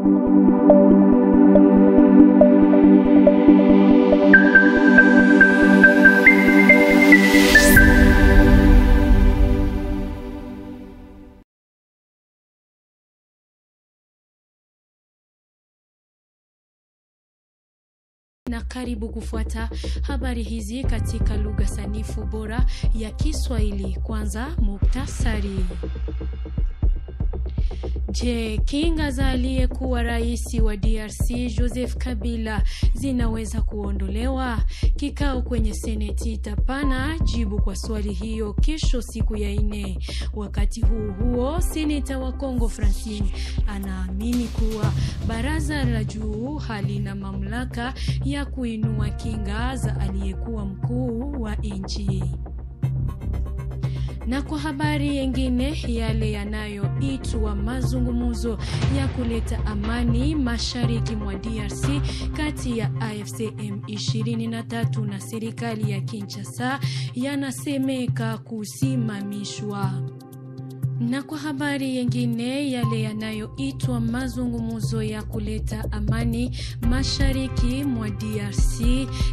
Na karibu kufuata habari hizi katika lugha sanifu bora ya Kiswahili. Kwanza muktasari. Je, kinga za aliyekuwa rais wa DRC Joseph Kabila zinaweza kuondolewa? Kikao kwenye seneti itapana jibu kwa swali hiyo kesho siku ya 4. Wakati huo seneta wa Kongo Francine anaamini kuwa baraza la juu halina mamlaka ya kuinua kinga za aliyekuwa mkuu wa nchi. Na kwa habari nyingine, yale yanayoitwa mazungumzo ya kuleta amani mashariki mwa DRC kati ya AFC M23 na serikali ya Kinshasa yanasemeka kusimamishwa. Na kwa habari nyingine, yale yanayoitwa mazungumzo ya kuleta amani mashariki mwa DRC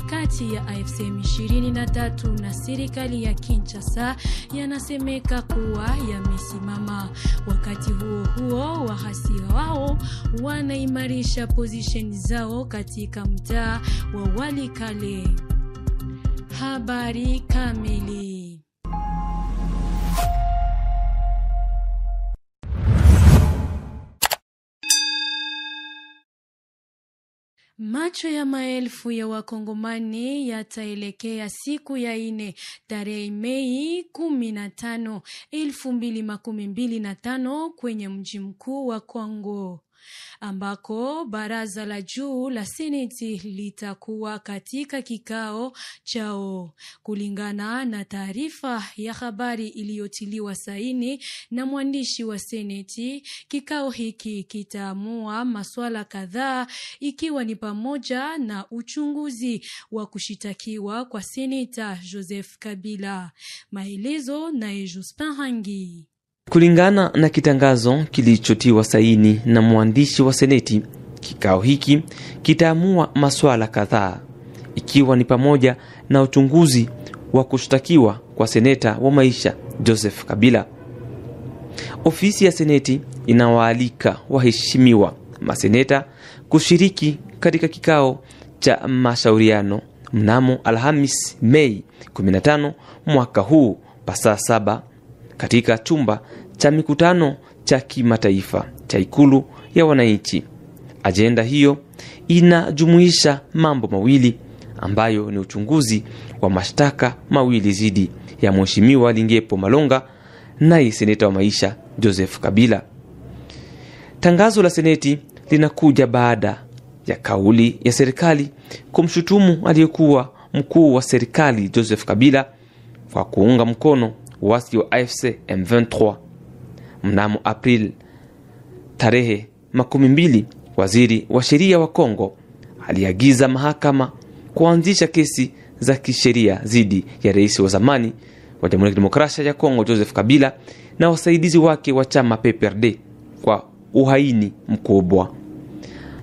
kati ya AFC M23 na serikali ya Kinshasa yanasemeka kuwa yamesimama. Wakati huo wahasi wao wanaimarisha position zao katika mtaa wa Walikale. Habari kamili. Macho ya maelfu ya Wakongomani yataelekea siku ya 4 tarehe Mei 15, 2025 kwenye mji mkuu wa Kongo, ambako baraza la juu la seneti litakuwa katika kikao chao. Kulingana na taarifa ya habari iliyotiliwa saini na mwandishi wa seneti, kikao hiki kitaamua masuala kadhaa, ikiwa ni pamoja na uchunguzi wa kushitakiwa kwa seneta Joseph Kabila. Maelezo na Jospin Hangi. Kulingana na kitangazo kilichotiwa saini na mwandishi wa seneti, kikao hiki kitaamua masuala kadhaa, ikiwa ni pamoja na uchunguzi wa kushtakiwa kwa seneta wa maisha Joseph Kabila. Ofisi ya seneti inawaalika waheshimiwa maseneta kushiriki katika kikao cha mashauriano mnamo Alhamis Mei 15 mwaka huu saa 7 katika chumba cha mikutano cha kimataifa cha ikulu ya wananchi. Ajenda hiyo inajumuisha mambo mawili ambayo ni uchunguzi wa mashtaka mawili zidi ya Mheshimiwa Lingepo Malonga na seneta wa maisha Joseph Kabila. Tangazo la seneti linakuja baada ya kauli ya serikali kumshutumu aliyekuwa mkuu wa serikali Joseph Kabila kwa kuunga mkono wasi wa AFC M23. Mnamo April tarehe 12, waziri wa sheria wa Kongo aliagiza mahakama kuanzisha kesi za kisheria dhidi ya rais wa zamani wa Jamhuri ya Demokrasia ya Kongo Joseph Kabila na wasaidizi wake wa chama PPRD kwa uhaini mkubwa.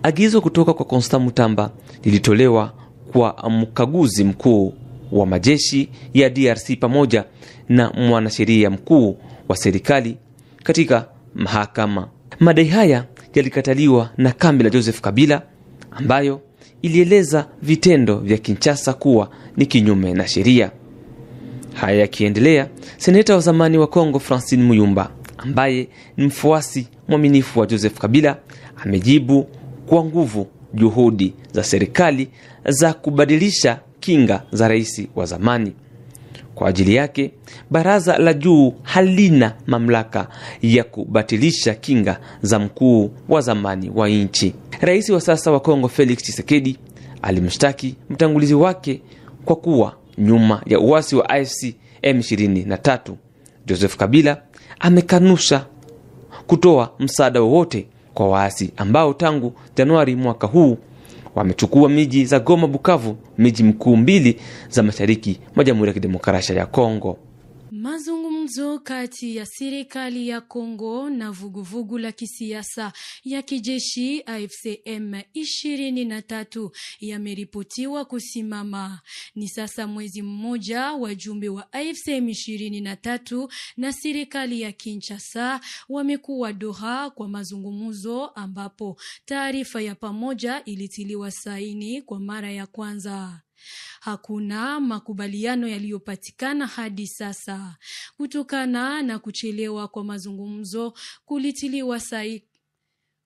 Agizo kutoka kwa Constant Mutamba lilitolewa kwa mkaguzi mkuu wa majeshi ya DRC pamoja na mwanasheria mkuu wa serikali katika mahakama. Madai haya yalikataliwa na kambi la Joseph Kabila, ambayo ilieleza vitendo vya Kinshasa kuwa ni kinyume na sheria. Haya yakiendelea, seneta wa zamani wa Kongo Francine Muyumba, ambaye ni mfuasi mwaminifu wa Joseph Kabila, amejibu kwa nguvu juhudi za serikali za kubadilisha kinga za rais wa zamani. Kwa ajili yake, baraza la juu halina mamlaka ya kubatilisha kinga za mkuu wa zamani wa nchi. Rais wa sasa wa Kongo Felix Tshisekedi alimshtaki mtangulizi wake kwa kuwa nyuma ya uasi wa AFC M23. Joseph Kabila amekanusha kutoa msaada wowote kwa waasi ambao tangu Januari mwaka huu wamechukua miji za Goma, Bukavu, miji mkuu mbili za mashariki mwa Jamhuri ya Kidemokrasia ya Kongo. Mazungumzo Mazungumzo kati ya serikali ya Kongo na vuguvugu la kisiasa ya kijeshi AFC M23 yameripotiwa kusimama. Ni sasa mwezi mmoja wajumbe wa AFC M23 na serikali ya Kinshasa wamekuwa Doha kwa mazungumzo, ambapo taarifa ya pamoja ilitiliwa saini kwa mara ya kwanza. Hakuna makubaliano yaliyopatikana hadi sasa. Kutokana na kuchelewa kwa mazungumzo,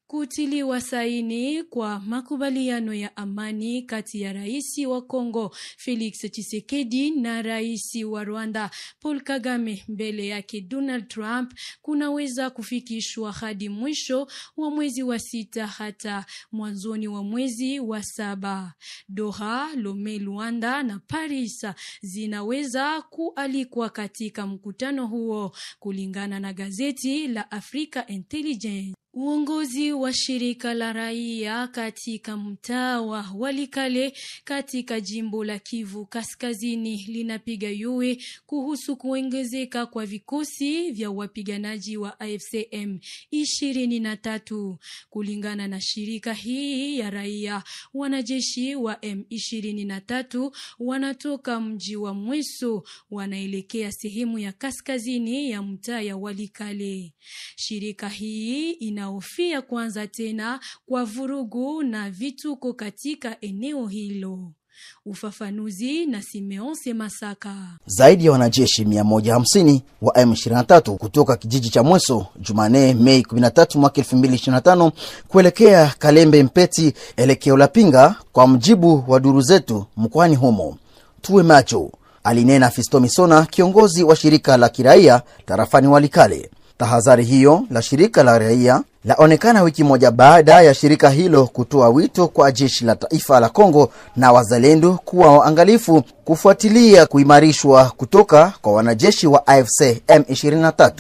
kutiliwa saini kwa makubaliano ya amani kati ya rais wa Kongo Felix Tshisekedi na rais wa Rwanda Paul Kagame mbele yake Donald Trump kunaweza kufikishwa hadi mwisho wa mwezi wa 6 hata mwanzoni wa mwezi wa 7. Doha, Lome, Luanda na Paris zinaweza kualikwa katika mkutano huo, kulingana na gazeti la Africa Intelligence. Uongozi wa shirika la raia katika mtaa wa Walikale katika jimbo la Kivu Kaskazini linapiga yowe kuhusu kuongezeka kwa vikosi vya wapiganaji wa AFC M23. Kulingana na shirika hii ya raia, wanajeshi wa M23 wanatoka mji wa Mweso wanaelekea sehemu ya kaskazini ya mtaa ya Walikale. Shirika hii inahofia kwanza tena kwa vurugu na vituko katika eneo hilo. Ufafanuzi na Simeon Semasaka. Zaidi ya wanajeshi 150 wa M23 kutoka kijiji cha Mweso Jumane Mei 13 mwaka 2025 kuelekea Kalembe Mpeti elekeo la Pinga, kwa mjibu wa duru zetu mkoani humo. Tuwe macho, alinena Fisto Misona, kiongozi wa shirika la kiraia tarafani Walikale. Tahadhari hiyo la shirika la raia laonekana wiki moja baada ya shirika hilo kutoa wito kwa jeshi la taifa la Kongo na wazalendo kuwa waangalifu kufuatilia kuimarishwa kutoka kwa wanajeshi wa AFC M23.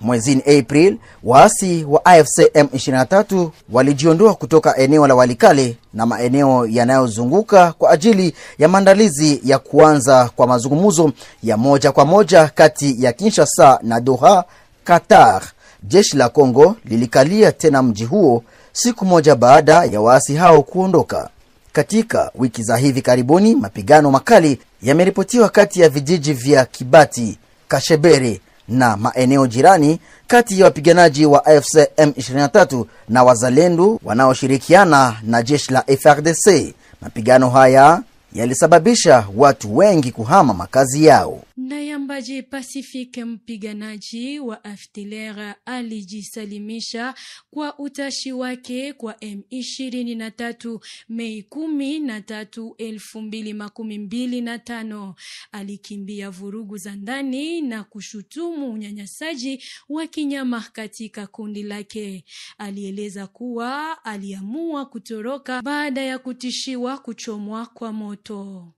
Mwezini April, waasi wa AFC M23 walijiondoa kutoka eneo la Walikale na maeneo yanayozunguka kwa ajili ya maandalizi ya kuanza kwa mazungumzo ya moja kwa moja kati ya Kinshasa na Doha, Qatar. Jeshi la Kongo lilikalia tena mji huo siku moja baada ya waasi hao kuondoka. Katika wiki za hivi karibuni, mapigano makali yameripotiwa kati ya vijiji vya Kibati, Kashebere na maeneo jirani kati ya wapiganaji wa AFC M23 na wazalendo wanaoshirikiana na jeshi la FARDC. Mapigano haya yalisababisha watu wengi kuhama makazi yao. Nayambaje Pacifique, mpiganaji wa FDLR, alijisalimisha kwa utashi wake kwa M23 Mei 13, 2025. Alikimbia vurugu za ndani na kushutumu unyanyasaji wa kinyama katika kundi lake. Alieleza kuwa aliamua kutoroka baada ya kutishiwa kuchomwa kwa moto.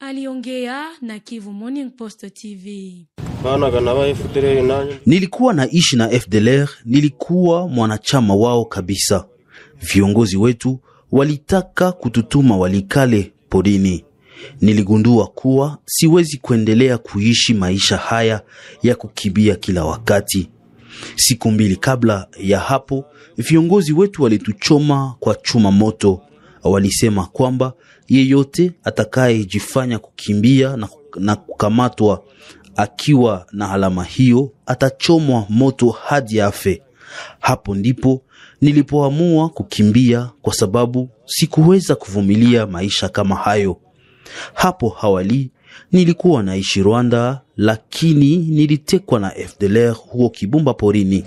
Aliongea na Kivu Morning Post TV. Nilikuwa naishi na FDLR, nilikuwa mwanachama wao kabisa. Viongozi wetu walitaka kututuma Walikale porini. Niligundua kuwa siwezi kuendelea kuishi maisha haya ya kukimbia kila wakati. Siku 2 kabla ya hapo, viongozi wetu walituchoma kwa chuma moto. Walisema kwamba yeyote atakayejifanya kukimbia na kukamatwa akiwa na alama hiyo atachomwa moto hadi afe. Hapo ndipo nilipoamua kukimbia, kwa sababu sikuweza kuvumilia maisha kama hayo. Hapo awali nilikuwa naishi Rwanda, lakini nilitekwa na FDLR huko Kibumba porini.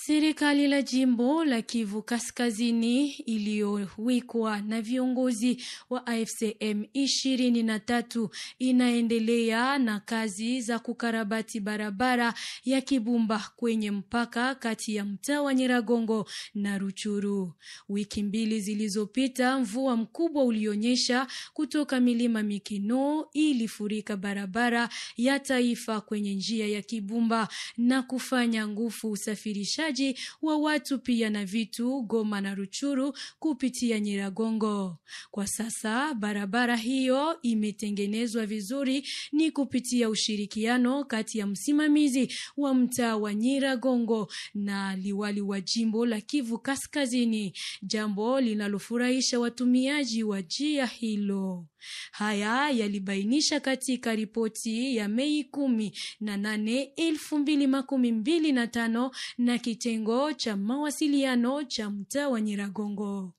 Serikali la jimbo la Kivu Kaskazini iliyowekwa na viongozi wa AFC M23 inaendelea na kazi za kukarabati barabara ya Kibumba kwenye mpaka kati ya mtaa wa Nyiragongo na Ruchuru. Wiki 2 zilizopita, mvua mkubwa ulionyesha kutoka milima Mikino ilifurika barabara ya taifa kwenye njia ya Kibumba na kufanya nguvu usafirishaji usafirishaji wa watu pia na vitu Goma na Ruchuru kupitia Nyiragongo. Kwa sasa barabara hiyo imetengenezwa vizuri ni kupitia ushirikiano kati ya msimamizi wa mtaa wa Nyiragongo na liwali wa jimbo la Kivu Kaskazini, jambo linalofurahisha watumiaji wa njia hilo. Haya yalibainisha katika ripoti ya Mei 18, 2025 na kitengo cha mawasiliano cha mtaa wa Nyiragongo.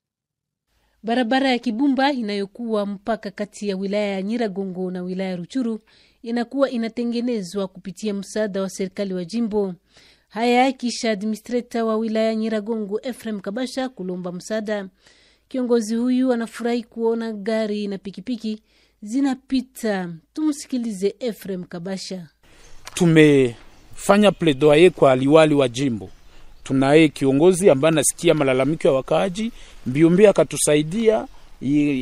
Barabara ya Kibumba inayokuwa mpaka kati ya wilaya ya Nyiragongo na wilaya ya Ruchuru inakuwa inatengenezwa kupitia msaada wa serikali wa jimbo. Haya kisha administrator wa wilaya Nyiragongo Ephraim Kabasha kulomba msaada. Kiongozi huyu anafurahi kuona gari na pikipiki zinapita. Tumsikilize Ephraim Kabasha. Tumefanya pledoyer kwa liwali wa jimbo. Tunaye kiongozi ambaye anasikia malalamiko ya wakaaji, mbiombea akatusaidia,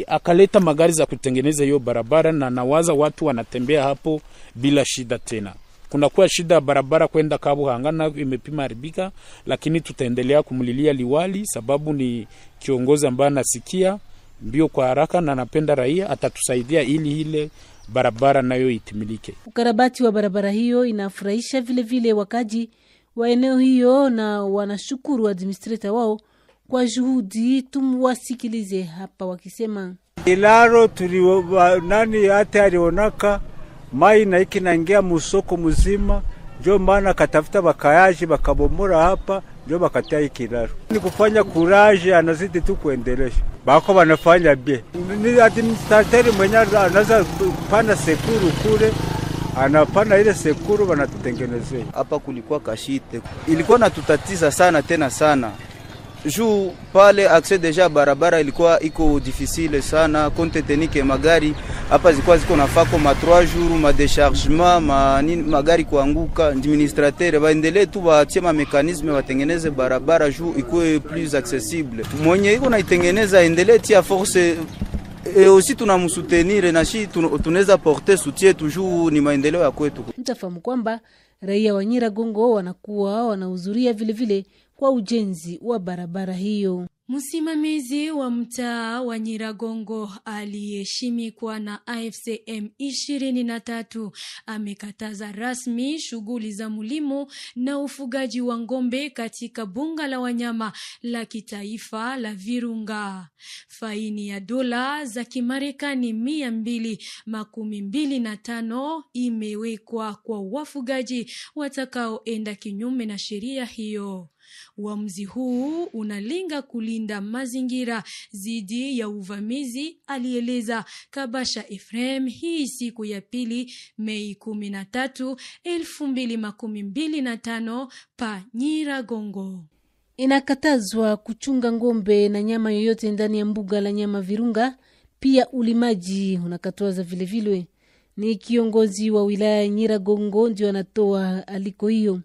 akaleta magari za kutengeneza hiyo barabara, na nawaza watu wanatembea hapo bila shida tena. Kuna kuwa shida barabara kwenda Kabuhanga na imepima haribika, lakini tutaendelea kumlilia liwali sababu ni kiongozi ambaye anasikia mbio kwa haraka na anapenda raia, atatusaidia ili ile barabara nayo itimilike. Ukarabati wa barabara hiyo inafurahisha vile vile wakaji wa eneo hiyo na wanashukuru administrator wao kwa juhudi. Tumwasikilize hapa wakisema. Ilaro nani hata alionaka mai na iki naingia musoko mzima, ndio maana katafuta bakayaji bakabomora hapa, ndio bakatia ikilaro. Ni kufanya courage, anazidi tu kuendelesha. Bako wanafanya bie. Ni administrateur mwenye anaanza pana sekuru kule, anapana ile sekuru wanatutengenezea. Hapa kulikuwa kashite. Ilikuwa natutatiza sana tena sana. Juu pale accès deja barabara ilikuwa iko difficile sana, compte tenu que magari hapa zilikuwa ziko nafako ma 3 jours ma déchargement magari kuanguka. Administrateur baendelee tu batie ma mécanisme watengeneze barabara juu ikuwe plus accessible. Mwenye iko naitengeneza endelee tia force et aussi tunamsutenir na shi tunaweza porter soutien toujours, ni maendeleo ya kwetu. Mtafahamu kwamba raia wa Nyiragongo wanakuwa wanahudhuria vile vile kwa ujenzi wa barabara hiyo. Msimamizi wa mtaa wa Nyiragongo aliyeshimikwa na AFCM 23 amekataza rasmi shughuli za mulimo na ufugaji wa ngombe katika bunga la wanyama la kitaifa la Virunga. Faini ya dola za Kimarekani 225 imewekwa kwa wafugaji watakaoenda kinyume na sheria hiyo. Uamuzi huu unalenga kulinda mazingira zidi ya uvamizi, alieleza Kabasha Ephraim hii siku ya pili Mei 13, 2025 pa Nyiragongo. Inakatazwa kuchunga ngombe na nyama yoyote ndani ya mbuga la nyama Virunga. Pia ulimaji unakatazwa vile vile. Ni kiongozi wa wilaya Nyiragongo ndio anatoa aliko hiyo.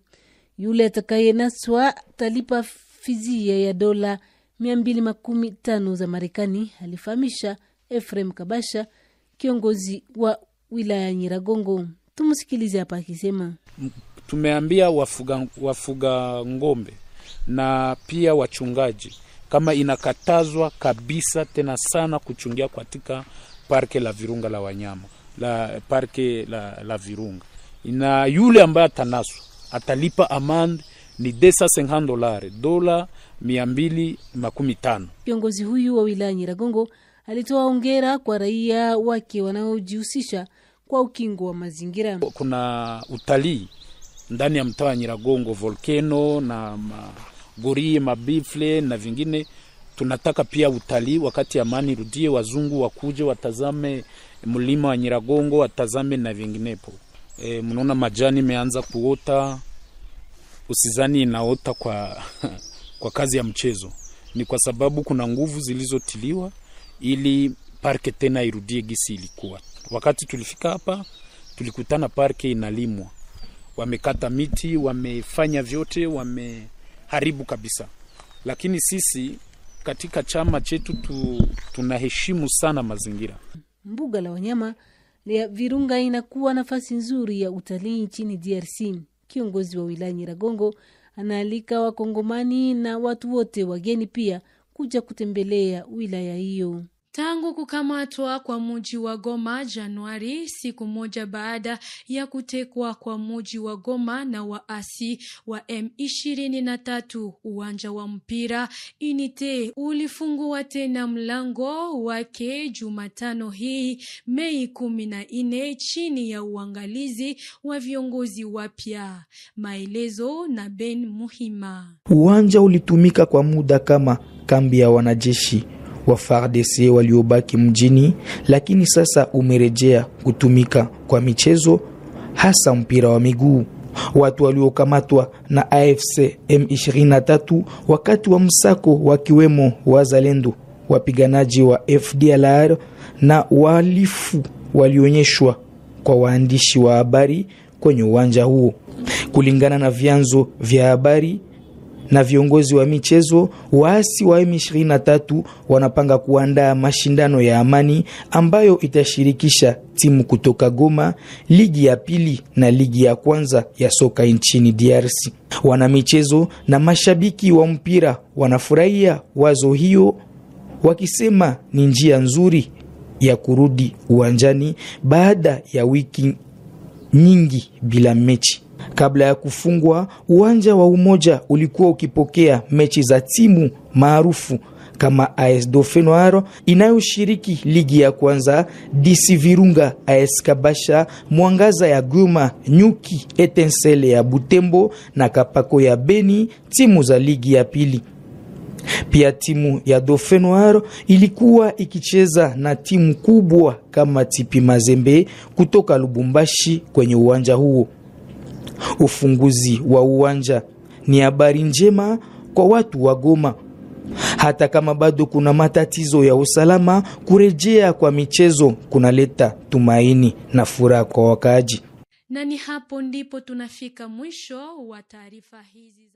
Yule atakayenaswa talipa fizia ya dola 215 za Marekani, alifahamisha Ephraim Kabasha, kiongozi wa wilaya Nyiragongo. Tumusikilize hapa akisema. Tumeambia wafuga ngombe na pia wachungaji kama inakatazwa kabisa tena sana kuchungia katika parke la Virunga la wanyama, la parke la Virunga. Ina yule ambaye atanaswa atalipa amande ni $250, dola 215. Kiongozi huyu wa wilaya Nyiragongo alitoa hongera kwa raia wake wanaojihusisha kwa ukingo wa mazingira. Kuna utalii ndani ya mtaa wa Nyiragongo, volcano na magori, mabifle na vingine. Tunataka pia utalii wakati amani rudie, wazungu wakuje watazame mlima wa Nyiragongo, watazame na vinginepo. Mnaona majani meanza kuota, usizani inaota kwa kazi ya mchezo. Ni kwa sababu kuna nguvu zilizotiliwa ili parke tena irudie gisi ilikuwa. Wakati tulifika hapa tulikutana parke inalimwa. Wamekata miti, wamefanya vyote, wameharibu kabisa. Lakini sisi katika chama chetu tunaheshimu sana mazingira. Mbuga la wanyama ya Virunga inakuwa nafasi nzuri ya utalii nchini DRC. Kiongozi wa wilaya Nyiragongo Anaalika Wakongomani na watu wote wageni pia kuja kutembelea wilaya hiyo. Tangu kukamatwa kwa mji wa Goma Januari, siku moja baada ya kutekwa kwa mji wa Goma na waasi wa M23, uwanja wa mpira Unite ulifungua tena mlango wake Jumatano hii Mei 14 chini ya uangalizi wa viongozi wapya. Maelezo na Ben Muhima. Uwanja ulitumika kwa muda kama kambi ya wanajeshi wa FARDC waliobaki mjini, lakini sasa umerejea kutumika kwa michezo, hasa mpira wa miguu. Watu waliokamatwa na AFC M23 wakati wa msako wakiwemo wazalendo, wapiganaji wa FDLR na wahalifu walionyeshwa kwa waandishi wa habari kwenye uwanja huo. Kulingana na vyanzo vya habari na viongozi wa michezo, waasi wa M23 wanapanga kuandaa mashindano ya amani ambayo itashirikisha timu kutoka Goma, ligi ya pili na ligi ya kwanza ya soka nchini DRC. Wana michezo na mashabiki wa mpira wanafurahia wazo hiyo, wakisema ni njia nzuri ya kurudi uwanjani baada ya wiki nyingi bila mechi. Kabla ya kufungwa, uwanja wa Umoja ulikuwa ukipokea mechi za timu maarufu kama AS Dauphin Noir inayoshiriki ligi ya kwanza, DC Virunga, AS Kabasha, Mwangaza ya Goma, Nyuki Etincelle ya Butembo na Kapako ya Beni, timu za ligi ya pili. Pia timu ya Dauphin Noir ilikuwa ikicheza na timu kubwa kama TP Mazembe kutoka Lubumbashi kwenye uwanja huo. Ufunguzi wa uwanja ni habari njema kwa watu wa Goma. Hata kama bado kuna matatizo ya usalama, kurejea kwa michezo kunaleta tumaini na furaha kwa wakaaji. Na ni hapo ndipo tunafika mwisho wa taarifa hizi.